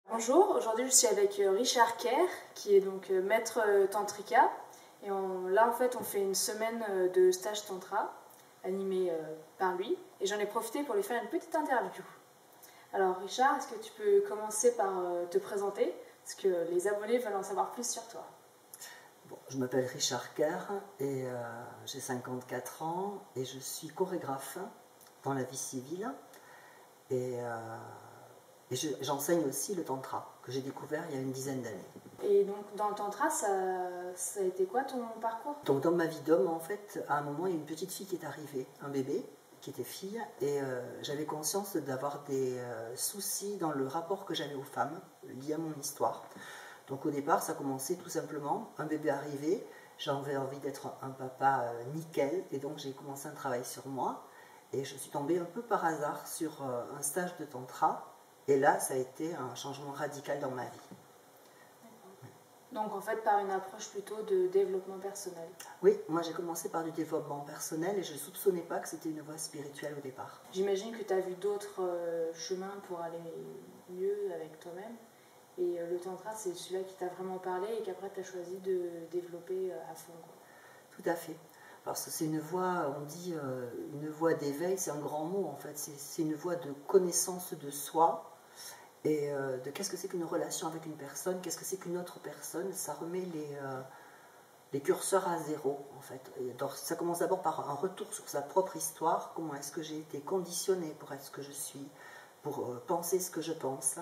Bonjour, aujourd'hui je suis avec Richard Kerr, qui est donc maître tantrika. Et là en fait on fait une semaine de stage tantra, animé par lui. Et j'en ai profité pour lui faire une petite interview. Alors Richard, est-ce que tu peux commencer par te présenter? Parce que les abonnés veulent en savoir plus sur toi. Bon, je m'appelle Richard Kerr et j'ai 54 ans et je suis chorégraphe dans la vie civile. Et j'enseigne aussi le tantra, que j'ai découvert il y a une dizaine d'années. Et donc dans le tantra, ça a été quoi ton parcours? Donc dans ma vie d'homme, en fait, à un moment, il y a une petite fille qui est arrivée, un bébé qui était fille, et j'avais conscience d'avoir des soucis dans le rapport que j'avais aux femmes, liés à mon histoire. Donc au départ, ça commençait tout simplement, un bébé arrivé, j'avais envie d'être un papa nickel, et donc j'ai commencé un travail sur moi, et je suis tombée un peu par hasard sur un stage de tantra, et là, ça a été un changement radical dans ma vie. Donc en fait par une approche plutôt de développement personnel. Oui, moi j'ai commencé par du développement personnel et je ne soupçonnais pas que c'était une voie spirituelle au départ. J'imagine que tu as vu d'autres chemins pour aller mieux avec toi-même. Et le tantra, c'est celui-là qui t'a vraiment parlé et qu'après tu as choisi de développer à fond. Quoi. Tout à fait. Parce que c'est une voie, on dit une voie d'éveil, c'est un grand mot en fait. C'est une voie de connaissance de soi et de qu'est-ce que c'est qu'une relation avec une personne, qu'est-ce que c'est qu'une autre personne. Ça remet les curseurs à zéro en fait. Et donc, ça commence d'abord par un retour sur sa propre histoire. Comment est-ce que j'ai été conditionnée pour être ce que je suis, pour penser ce que je pense.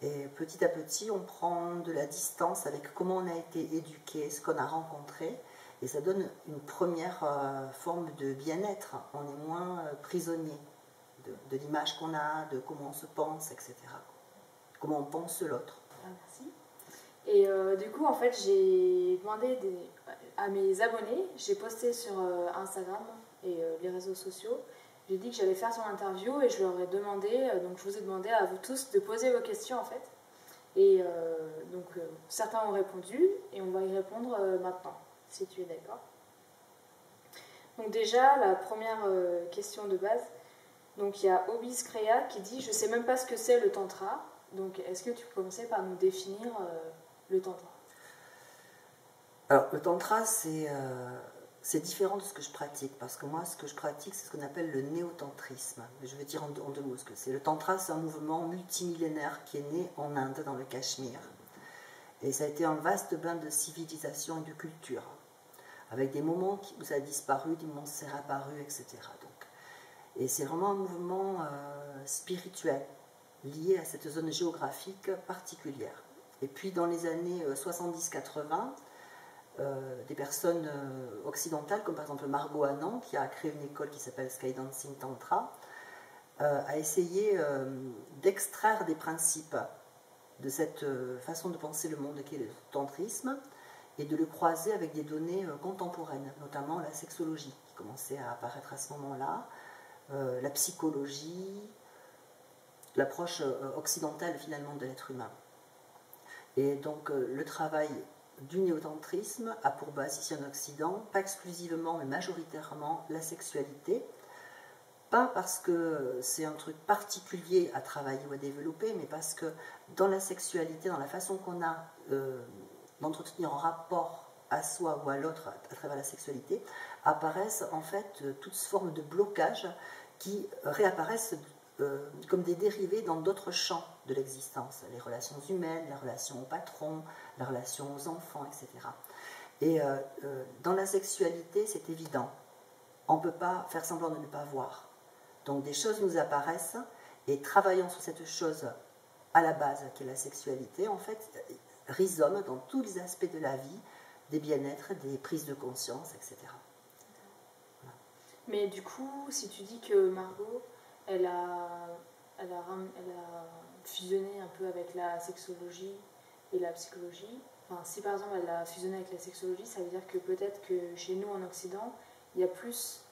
Et petit à petit, on prend de la distance avec comment on a été éduqué, ce qu'on a rencontré. Et ça donne une première forme de bien-être. On est moins prisonnier de l'image qu'on a, de comment on se pense, etc. Comment on pense l'autre. Ah, merci. Et du coup, en fait, j'ai demandé à mes abonnés, j'ai posté sur Instagram et les réseaux sociaux, j'ai dit que j'allais faire son interview et je leur ai demandé, donc je vous ai demandé à vous tous de poser vos questions en fait. Et donc certains ont répondu et on va y répondre maintenant, si tu es d'accord. Donc déjà, la première question de base, donc il y a Obis Kreya qui dit « Je ne sais même pas ce que c'est le tantra ». Donc est-ce que tu peux commencer par nous définir le tantra? Alors le tantra c'est différent de ce que je pratique, parce que moi ce que je pratique c'est ce qu'on appelle le néotantrisme. Je vais dire en deux mots ce que c'est. Le tantra c'est un mouvement multimillénaire qui est né en Inde, dans le Cachemire. Et ça a été un vaste bain de civilisation et de culture, avec des moments où ça a disparu, des moments où c'est réapparu, etc. Et c'est vraiment un mouvement spirituel, lié à cette zone géographique particulière. Et puis dans les années 70-80, des personnes occidentales, comme par exemple Margot Anand, qui a créé une école qui s'appelle Skydancing Tantra, a essayé d'extraire des principes de cette façon de penser le monde qu'est le tantrisme et de le croiser avec des données contemporaines, notamment la sexologie qui commençait à apparaître à ce moment-là, la psychologie, l'approche occidentale finalement de l'être humain. Et donc le travail du néotantrisme a pour base ici en Occident, pas exclusivement mais majoritairement la sexualité, pas parce que c'est un truc particulier à travailler ou à développer, mais parce que dans la sexualité, dans la façon qu'on a d'entretenir un rapport à soi ou à l'autre à travers la sexualité, apparaissent en fait toutes formes de blocages qui réapparaissent comme des dérivés dans d'autres champs de l'existence, les relations humaines, les relations aux patrons, les relations aux enfants, etc. Et dans la sexualité, c'est évident, on ne peut pas faire semblant de ne pas voir. Donc des choses nous apparaissent, et travaillant sur cette chose à la base, qui est la sexualité, en fait, rhizome dans tous les aspects de la vie, des bien-être, des prises de conscience, etc. Voilà. Mais du coup, si tu dis que Margot, elle a fusionné un peu avec la sexologie et la psychologie, enfin, si par exemple elle a fusionné avec la sexologie, ça veut dire que peut-être que chez nous en Occident, il y a plus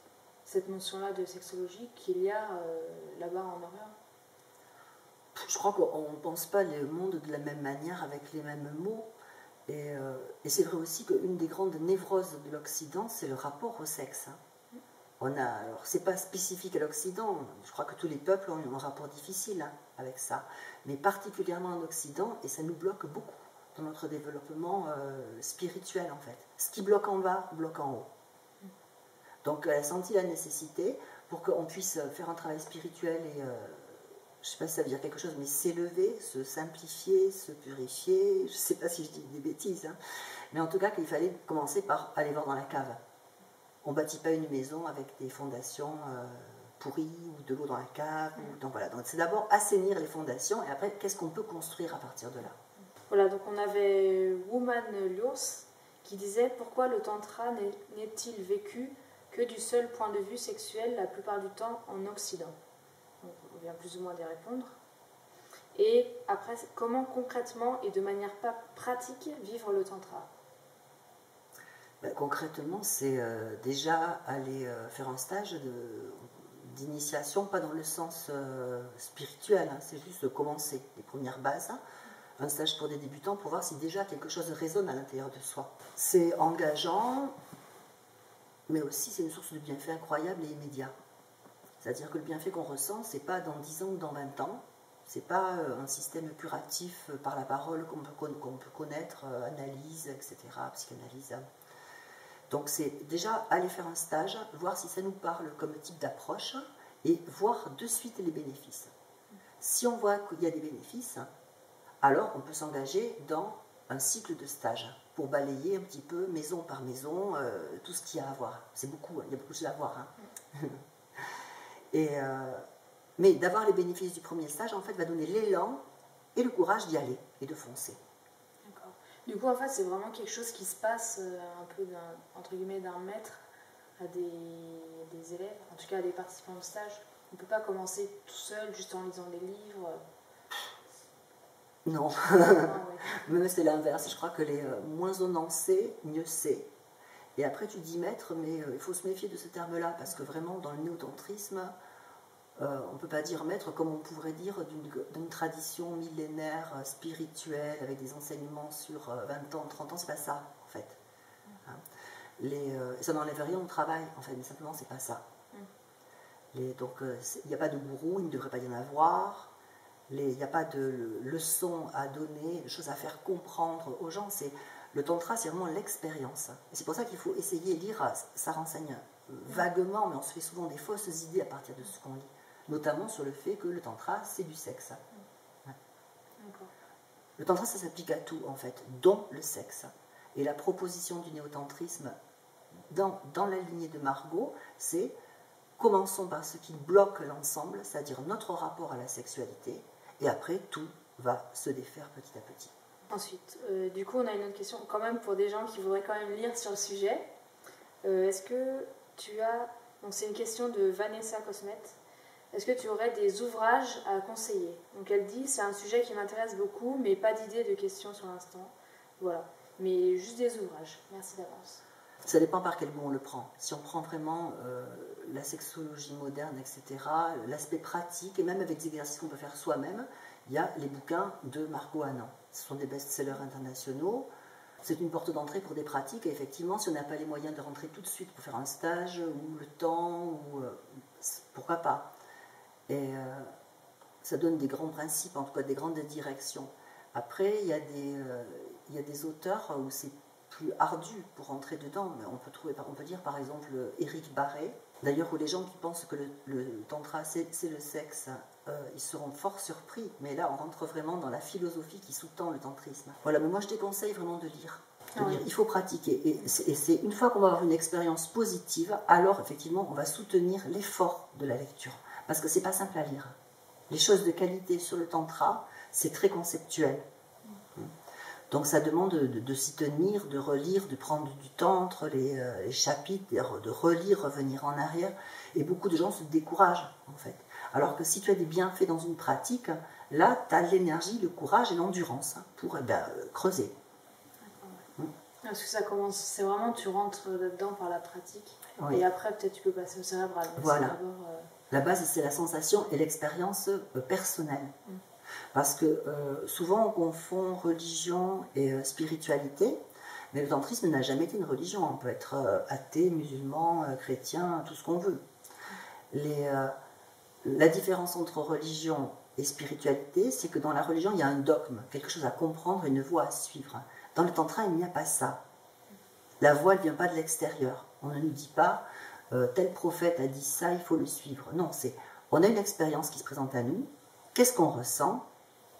cette notion-là de sexologie qu'il y a là-bas en Orient. Je crois qu'on ne pense pas le monde de la même manière, avec les mêmes mots. Et c'est vrai aussi qu'une des grandes névroses de l'Occident, c'est le rapport au sexe. alors c'est pas spécifique à l'Occident, je crois que tous les peuples ont un rapport difficile hein, avec ça, mais particulièrement en Occident, et ça nous bloque beaucoup dans notre développement spirituel en fait. Ce qui bloque en bas, bloque en haut. Donc elle a senti la nécessité pour qu'on puisse faire un travail spirituel et, je ne sais pas si ça veut dire quelque chose, mais s'élever, se simplifier, se purifier, je ne sais pas si je dis des bêtises, hein, mais en tout cas qu'il fallait commencer par aller voir dans la cave. On ne bâtit pas une maison avec des fondations pourries ou de l'eau dans la cave. Donc voilà, donc c'est d'abord assainir les fondations et après qu'est-ce qu'on peut construire à partir de là. Voilà, donc on avait Woman Lurs qui disait pourquoi le tantra n'est-il vécu que du seul point de vue sexuel la plupart du temps en Occident. Donc, on vient plus ou moins d'y répondre. Et après, comment concrètement et de manière pas pratique vivre le tantra? Ben, concrètement, c'est déjà aller faire un stage d'initiation, pas dans le sens spirituel, hein, c'est juste de commencer les premières bases. Hein, un stage pour des débutants pour voir si déjà quelque chose résonne à l'intérieur de soi. C'est engageant, mais aussi c'est une source de bienfait incroyable et immédiat. C'est-à-dire que le bienfait qu'on ressent, c'est pas dans 10 ans ou dans 20 ans, c'est pas un système curatif par la parole qu'on peut connaître, analyse, etc., psychanalyse. Donc c'est déjà aller faire un stage, voir si ça nous parle comme type d'approche et voir de suite les bénéfices. Si on voit qu'il y a des bénéfices, alors on peut s'engager dans un cycle de stage pour balayer un petit peu maison par maison tout ce qu'il y a à voir. C'est beaucoup, il y a beaucoup de choses à voir. Hein. Mais d'avoir les bénéfices du premier stage, en fait, va donner l'élan et le courage d'y aller et de foncer. D'accord. Du coup, en fait, c'est vraiment quelque chose qui se passe un peu entre guillemets d'un maître à des élèves, en tout cas à des participants au stage. On ne peut pas commencer tout seul juste en lisant des livres. Non, même c'est l'inverse. Je crois que les moins on en sait, mieux c'est. Et après tu dis maître, mais il faut se méfier de ce terme-là, parce que vraiment dans le néotantrisme, on ne peut pas dire maître comme on pourrait dire d'une tradition millénaire spirituelle, avec des enseignements sur 20 ans, 30 ans, c'est pas ça en fait. Hein. Ça n'enlève rien au travail, en fait, mais simplement c'est pas ça. Donc il n'y a pas de gourou, il ne devrait pas y en avoir. Il n'y a pas de leçons à donner, de choses à faire comprendre aux gens. Le tantra, c'est vraiment l'expérience. Et c'est pour ça qu'il faut essayer de lire. Ça renseigne vaguement, mais on se fait souvent des fausses idées à partir de ce qu'on lit. Notamment sur le fait que le tantra, c'est du sexe. Ouais. Le tantra, ça s'applique à tout, en fait, dont le sexe. Et la proposition du néotantrisme, dans la lignée de Margot, c'est commençons par ce qui bloque l'ensemble, c'est-à-dire notre rapport à la sexualité, et après, tout va se défaire petit à petit. Ensuite, du coup, on a une autre question, quand même, pour des gens qui voudraient quand même lire sur le sujet. Est-ce que tu as... Donc, c'est une question de Vanessa Cosmet. Est-ce que tu aurais des ouvrages à conseiller? Donc, elle dit, c'est un sujet qui m'intéresse beaucoup, mais pas d'idée de questions sur l'instant. Voilà. Mais juste des ouvrages. Merci d'avance. Ça dépend par quel bout on le prend. Si on prend vraiment la sexologie moderne, etc., l'aspect pratique, et même avec des exercices qu'on peut faire soi-même, il y a les bouquins de Margot Anand. Ce sont des best-sellers internationaux. C'est une porte d'entrée pour des pratiques, et effectivement, si on n'a pas les moyens de rentrer tout de suite pour faire un stage, ou le temps, ou pourquoi pas. Et ça donne des grands principes, en tout cas des grandes directions. Après, il y a des auteurs où c'est plus ardu pour rentrer dedans, mais on peut dire par exemple Éric Barré, d'ailleurs où les gens qui pensent que le tantra c'est le sexe, ils seront fort surpris, mais là on rentre vraiment dans la philosophie qui sous-tend le tantrisme. Voilà, mais moi je déconseille vraiment de lire. Il faut pratiquer, et c'est une fois qu'on va avoir une expérience positive, alors effectivement on va soutenir l'effort de la lecture, parce que c'est pas simple à lire. Les choses de qualité sur le tantra, c'est très conceptuel. Donc ça demande de s'y tenir, de relire, de prendre du temps entre les chapitres, de relire, revenir en arrière. Et beaucoup de gens se découragent, en fait. Alors que si tu as des bienfaits dans une pratique, là, tu as l'énergie, le courage et l'endurance pour creuser. Parce que ça commence, c'est vraiment, tu rentres là-dedans par la pratique. Oui. Et après, peut-être tu peux passer au cérébral. Voilà. La base, c'est la sensation et l'expérience personnelle. Parce que souvent on confond religion et spiritualité, Mais le tantrisme n'a jamais été une religion. On peut être athée, musulman, chrétien, tout ce qu'on veut. La différence entre religion et spiritualité, c'est que dans la religion, il y a un dogme, quelque chose à comprendre, une voie à suivre. Dans le tantra, il n'y a pas ça. La voie, elle ne vient pas de l'extérieur. On ne nous dit pas, tel prophète a dit ça, il faut le suivre. Non, on a une expérience qui se présente à nous, qu'est-ce qu'on ressent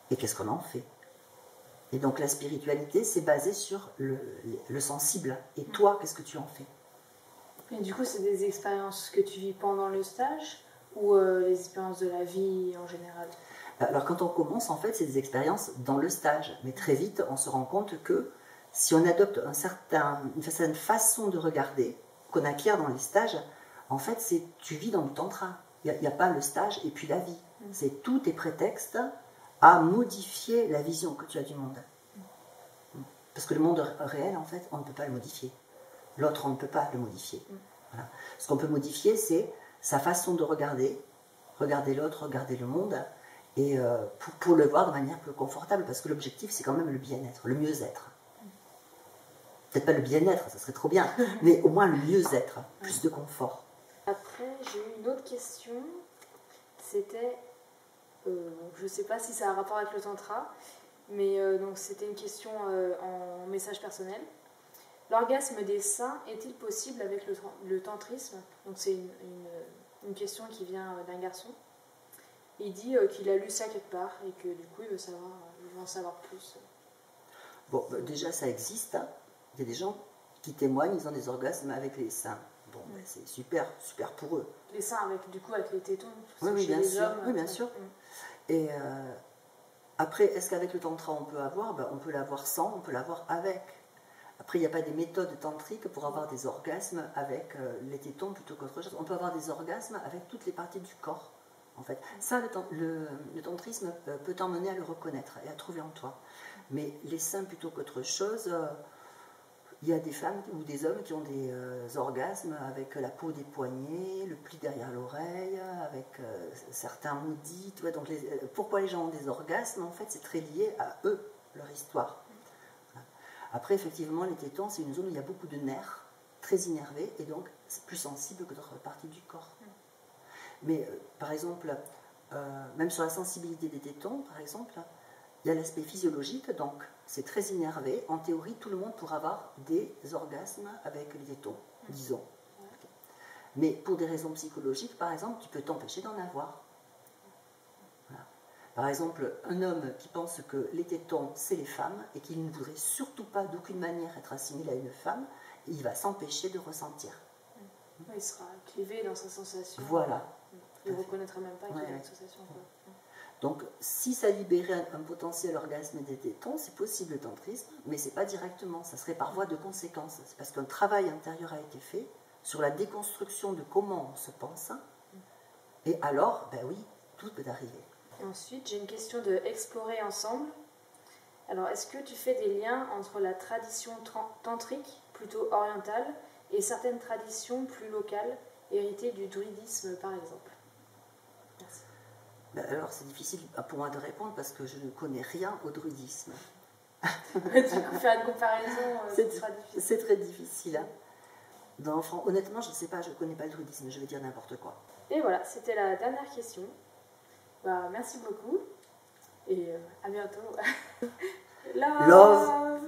et qu'est-ce qu'on en fait. Et donc la spiritualité, c'est basé sur le sensible. Et toi, qu'est-ce que tu en fais? Et du coup, c'est des expériences que tu vis pendant le stage ou les expériences de la vie en général? Alors quand on commence, en fait, c'est des expériences dans le stage. Mais très vite, on se rend compte que si on adopte une certaine façon de regarder, qu'on acquiert dans les stages, en fait, tu vis dans le tantra. Il n'y a pas le stage et puis la vie. C'est tous tes prétextes à modifier la vision que tu as du monde. Parce que le monde réel, en fait, on ne peut pas le modifier. L'autre, on ne peut pas le modifier. Voilà. Ce qu'on peut modifier, c'est sa façon de regarder l'autre, regarder le monde, et pour le voir de manière plus confortable, parce que l'objectif, c'est quand même le bien-être, le mieux-être. Peut-être pas le bien-être, ça serait trop bien, mais au moins le mieux-être, plus de confort. Après, j'ai eu une autre question, c'était, je ne sais pas si ça a un rapport avec le tantra, mais donc c'était une question en message personnel. L'orgasme des seins est-il possible avec le tantrisme? Donc c'est une question qui vient d'un garçon. Il dit qu'il a lu ça quelque part et que du coup il veut en savoir plus. Bon, déjà ça existe, hein. Il y a des gens qui témoignent, ils ont des orgasmes avec les seins. Bon, ben, c'est super, super pour eux. Les seins avec les tétons? Oui, bien sûr. Oui, bien sûr. Et après, est-ce qu'avec le tantra on peut avoir? Ben, on peut l'avoir sans, on peut l'avoir avec. Après, il n'y a pas des méthodes tantriques pour avoir des orgasmes avec les tétons plutôt qu'autre chose. On peut avoir des orgasmes avec toutes les parties du corps, en fait. Ça, le tantrisme peut t'emmener à le reconnaître et à trouver en toi. Mais les seins plutôt qu'autre chose, il y a des femmes ou des hommes qui ont des orgasmes avec la peau des poignets, le pli derrière l'oreille, avec certains maudits. Tu vois, donc pourquoi les gens ont des orgasmes? En fait, c'est très lié à eux, leur histoire. Après, effectivement, les tétons, c'est une zone où il y a beaucoup de nerfs, très innervés, et donc c'est plus sensible que d'autres parties du corps. Mais, par exemple, même sur la sensibilité des tétons, par exemple, il y a l'aspect physiologique, donc c'est très innervé. En théorie, tout le monde pourra avoir des orgasmes avec les tétons, disons. Mais pour des raisons psychologiques, par exemple, tu peux t'empêcher d'en avoir. Voilà. Par exemple, un homme qui pense que les tétons, c'est les femmes, et qu'il ne voudrait surtout pas, d'aucune manière, être assimilé à une femme, il va s'empêcher de ressentir. Il sera clivé dans sa sensation. Voilà. Il ne reconnaîtra même pas qu'il a une sensation. Donc, si ça libérait un potentiel orgasme des tétons, c'est possible le tantrisme, mais ce n'est pas directement, ça serait par voie de conséquence. C'est parce qu'un travail intérieur a été fait sur la déconstruction de comment on se pense, et alors, ben oui, tout peut arriver. Et ensuite, j'ai une question de explorer ensemble. Alors, est-ce que tu fais des liens entre la tradition tantrique, plutôt orientale, et certaines traditions plus locales, héritées du druidisme par exemple? Merci. Ben alors, c'est difficile pour moi de répondre parce que je ne connais rien au druidisme. Du coup, faire une comparaison, ce sera difficile. C'est très difficile. Hein. Honnêtement, je ne sais pas, je ne connais pas le druidisme, je vais dire n'importe quoi. Et voilà, c'était la dernière question. Bah, merci beaucoup et à bientôt. Love.